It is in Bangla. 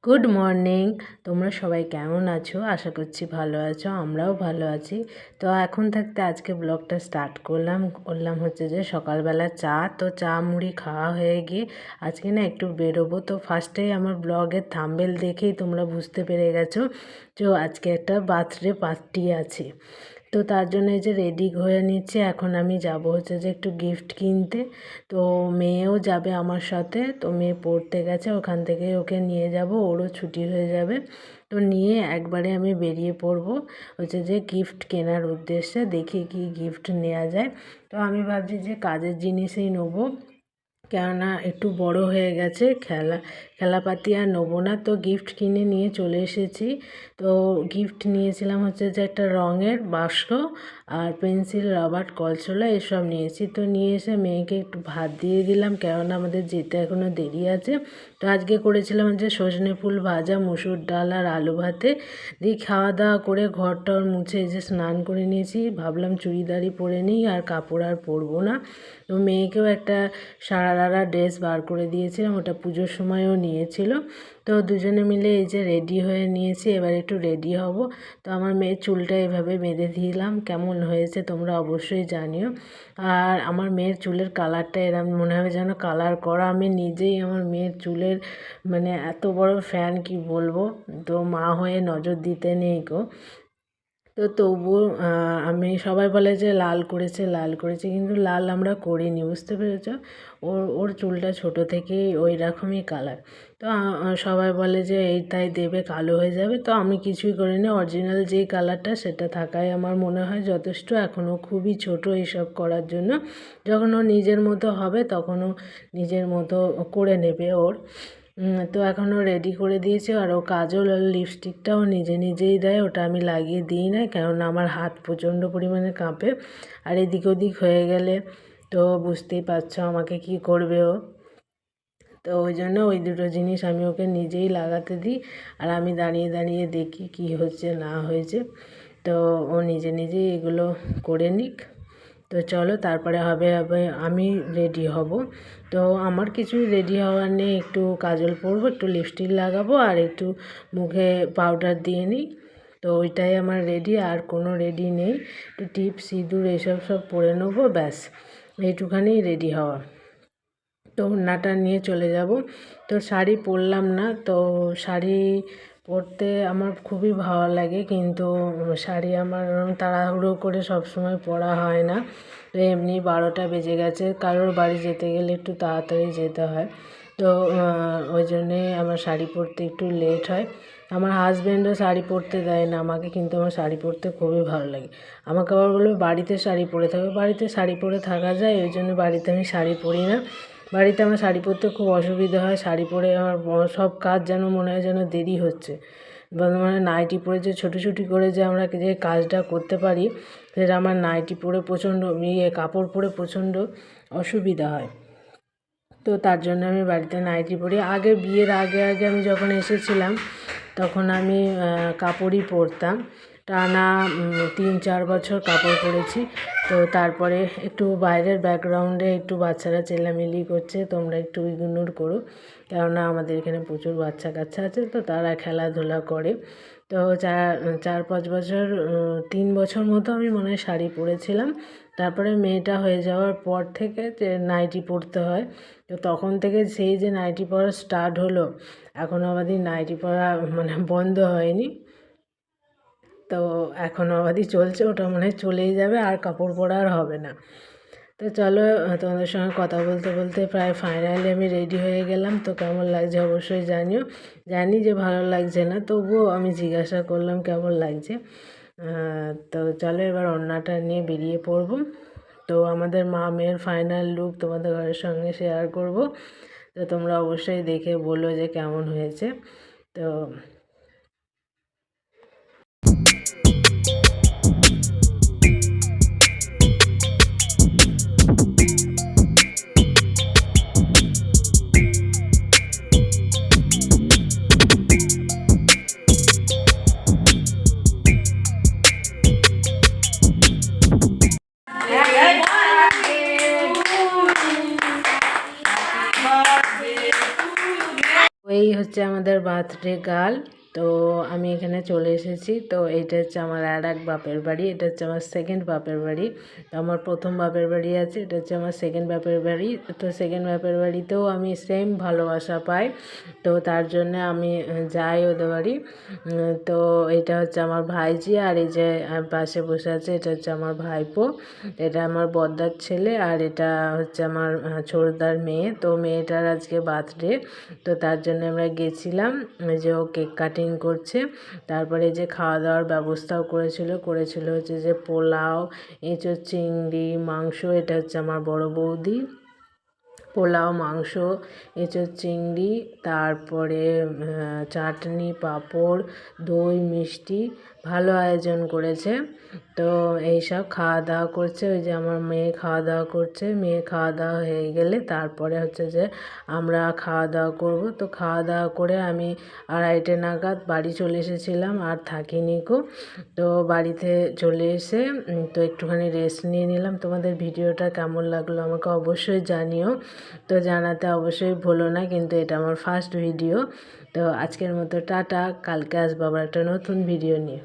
Good morning. তোমরা সবাই কেমন আছো? আশা করছি ভালো আছো, আমরাও ভালো আছি। তো এখন থাকতে আজকে ব্লগটা স্টার্ট করলাম হচ্ছে যে সকালবেলা চা মুড়ি খাওয়া হয়ে গিয়ে আজকে না একটু বেরোবো। তো ফার্স্টেই আমার ব্লগের থাম্বনেল দেখেই তোমরা বুঝতে পেরে গেছো যে আজকে একটা বার্থডে পার্টি আছে। তো তার জন্য এই যে রেডি হয়ে নিচ্ছে। এখন আমি যাব হচ্ছে যে একটু গিফট কিনতে। তো মেয়েও যাবে আমার সাথে। তো মেয়ে পড়তে গেছে, ওখান থেকে ওকে নিয়ে যাব, ওরও ছুটি হয়ে যাবে। তো নিয়ে একবারে আমি বেরিয়ে পড়বো হচ্ছে যে গিফট কেনার উদ্দেশ্যে। দেখি কি গিফট নেওয়া যায়। তো আমি ভাবছি যে কাজের জিনিসই নেবো, কেননা একটু বড় হয়ে গেছে, খেলাপাতি আর নেবো না। তো গিফট কিনে নিয়ে চলে এসেছি। তো গিফট নিয়েছিলাম হচ্ছে যে একটা রঙের বাক্স আর পেন্সিল, রাবার, কলসোলা এসব নিয়েছি। তো নিয়ে এসে মেয়েকে একটু ভাত দিয়ে দিলাম, কেননা আমাদের যেতে এখনও দেরি আছে। তো আজকে করেছিলাম যে সজনে ফুল ভাজা, মুসুর ডাল আর আলু ভাতে দিয়ে খাওয়া দাওয়া করে ঘর টর মুছে এই যে স্নান করে নিয়েছি। ভাবলাম চুড়িদারই পরে নিই, আর কাপড় আর পরবো না। তো মেয়েকেও একটা সারারা ড্রেস বার করে দিয়েছিলাম, ওটা পুজোর সময়ও নিয়েছিল। তো দুজনে মিলে এই যে রেডি হয়ে নিয়েছি, এবার একটু রেডি হব। তো আমার মেয়ের চুলটা এভাবে বেঁধে দিলাম, কেমন হয়েছে তোমরা অবশ্যই জানিও। আর আমার মেয়ের চুলের কালারটা এরম মনে হবে যেন কালার করা। আমি নিজেই আমার মেয়ের চুলের মানে এত বড় ফ্যান, কি বলবো। তো মা হয়ে নজর দিতে নেই গো। তো তবুও আমি সবাই বলে যে লাল করেছে, কিন্তু লাল আমরা করিনি, বুঝতে পেরেছ। ওর চুলটা ছোট থেকেই ওই রকমই কালার। তো সবাই বলে যে এইটাই দেবে, কালো হয়ে যাবে। তো আমি কিছুই করিনি, অরিজিনাল যেই কালারটা সেটা থাকাই আমার মনে হয় যথেষ্ট। এখনও খুবই ছোট এইসব করার জন্য। যখন ও নিজের মতো হবে তখন ও নিজের মতো করে নেবে ওর। তো এখনও রেডি করে দিয়েছে। আর ও কাজল আর লিপস্টিকটাও নিজেই দেয়, ওটা আমি লাগিয়ে দিই না, কেননা আমার হাত প্রচণ্ড পরিমাণে কাঁপে। আর এদিক ওদিক হয়ে গেলে তো বুঝতেই পারছো আমাকে কি করবে ও। তো ওই জন্য ওই দুটো জিনিস আমি ওকে নিজেই লাগাতে দিই, আর আমি দাঁড়িয়ে দাঁড়িয়ে দেখি কি হচ্ছে না হয়েছে। তো ও নিজেই এগুলো করে নিক। তো চলো তারপরে হবে আমি রেডি হব। তো আমার কিছুই রেডি হওয়ার নেই, একটু কাজল পরবো, একটু লিপস্টিক লাগাবো আর একটু মুখে পাউডার দিয়ে নিই। তো ওইটাই আমার রেডি, আর কোনো রেডি নেই। একটু টিপ সিঁদুর এসব সব পরে নেবো, ব্যাস এইটুখানি রেডি হওয়া। তো ওড়নাটা নিয়ে চলে যাব। তো শাড়ি পরলাম না। তো শাড়ি পরতে আমার খুবই ভালো লাগে, কিন্তু শাড়ি আমার তাড়াহুড়ো করে সবসময় পরা হয় না। তো এমনি 12টা বেজে গেছে, কারোর বাড়ি যেতে গেলে একটু তাড়াতাড়ি যেতে হয়। তো ওই জন্যে আমার শাড়ি পরতে একটু লেট হয়। আমার হাজব্যান্ডও শাড়ি পরতে দেয় না আমাকে, কিন্তু আমার শাড়ি পরতে খুবই ভালো লাগে। আমাকে আবার বলবে বাড়িতে শাড়ি পরে থাকো, বাড়িতে শাড়ি পরে থাকা যায়, ওই জন্য বাড়িতে আমি শাড়ি পরি না। বাড়িতে আমার শাড়ি পরতে খুব অসুবিধা হয়, শাড়ি পরে আমার সব কাজ যেন মনে হয় যেন দেরি হচ্ছে। মানে নাইটি পরে যে ছুটি করে যে আমরা যে কাজটা করতে পারি, সেটা আমার নাইটি পরে প্রচণ্ড কাপড় পরে প্রচণ্ড অসুবিধা হয়। তো তার জন্য আমি বাড়িতে নাইটি পরি। আগে বিয়ের আগে আমি যখন এসেছিলাম তখন আমি কাপড়ই পরতাম, টানা 3-4 বছর কাপড় পরেছি। তো তারপরে একটু বাইরের ব্যাকগ্রাউন্ডে একটু বাচ্চারা চেল্লামিল্লি করছে, তোমরা একটু ইগনোর করো, কেননা আমাদের এখানে প্রচুর বাচ্চা কাচ্চা আছে, তো তারা খেলাধুলা করে। তো 4-5 বছর, 3 বছর মতো আমি মনে হয় শাড়ি পরেছিলাম। তারপরে মেয়েটা হয়ে যাওয়ার পর থেকে যে নাইটি পরতে হয়, তো তখন থেকে সেই যে নাইটি পরা স্টার্ট হলো, এখনও অবধি নাইটি পরা মানে বন্ধ হয়নি। তো এখনও অবধি চলছে, ওটা মনে হয় চলেই যাবে, আর কাপড় পরা আর হবে না। তো চলো, তোমাদের সঙ্গে কথা বলতে বলতে প্রায় ফাইনালি আমি রেডি হয়ে গেলাম। তো কেমন লাগছে অবশ্যই জানিও। জানি যে ভালো লাগছে না, তবুও আমি জিজ্ঞাসা করলাম কেমন লাগছে। তো চলো এবার ওড়নাটা নিয়ে বেরিয়ে পড়ব। তো আমাদের মা মেয়ের ফাইনাল লুক তোমাদের ঘরের সঙ্গে শেয়ার করব। তো তোমরা অবশ্যই দেখে বলো যে কেমন হয়েছে। তো এই হচ্ছে আমাদের বার্থডে গার্ল। তো আমি এখানে চলে এসেছি। তো এইটা হচ্ছে আমার এক বাপের বাড়ি, এটা হচ্ছে আমার সেকেন্ড বাপের বাড়ি। তো আমার প্রথম বাপের বাড়ি আছে, এটা হচ্ছে আমার সেকেন্ড বাপের বাড়ি। তো সেকেন্ড বাপের বাড়িতেও আমি সেম ভালোবাসা পাই, তো তার জন্যে আমি যাই ওদের বাড়ি। তো এটা হচ্ছে আমার ভাইজি, আর এই যে পাশে বসে আছে এটা হচ্ছে আমার ভাইপো, এটা আমার বড়দার ছেলে, আর এটা হচ্ছে আমার ছোটদার মেয়ে। তো মেয়েটার আজকে বার্থডে, তো তার জন্য আমরা গেছিলাম, যে ও কেক কাটিং করছে। তারপরে যে খাওয়া দাওয়ার ব্যবস্থাও করেছিল হচ্ছে যে পোলাও, এঁচোড় চিংড়ি, মাংস। এটা হচ্ছে আমার বড় বৌদি। পোলাও, মাংস, এঁচোড় চিংড়ি, তারপরে চাটনি, পাঁপড়, দই, মিষ্টি, ভালো আয়োজন করেছে। তো এইসব খাওয়া দাওয়া করছে, ওই যে আমার মেয়ে খাওয়া দাওয়া করছে। মেয়ে খাওয়া দাওয়া হয়ে গেলে তারপরে হচ্ছে যে আমরা খাওয়া দাওয়া করব। তো খাওয়া দাওয়া করে আমি 2:30 নাগাদ বাড়ি চলে এসেছিলাম, আর থাকিনি গো। তো বাড়িতে চলে এসে তো একটুখানি রেস্ট নিয়ে নিলাম। তোমাদের ভিডিওটা কেমন লাগলো আমাকে অবশ্যই জানিও। তো জানাতে অবশ্যই ভুলো না, কিন্তু এটা আমার ফার্স্ট ভিডিও। তো আজকের মতো টাটা, কালকে আসবো আবার একটা নতুন ভিডিও নিয়ে।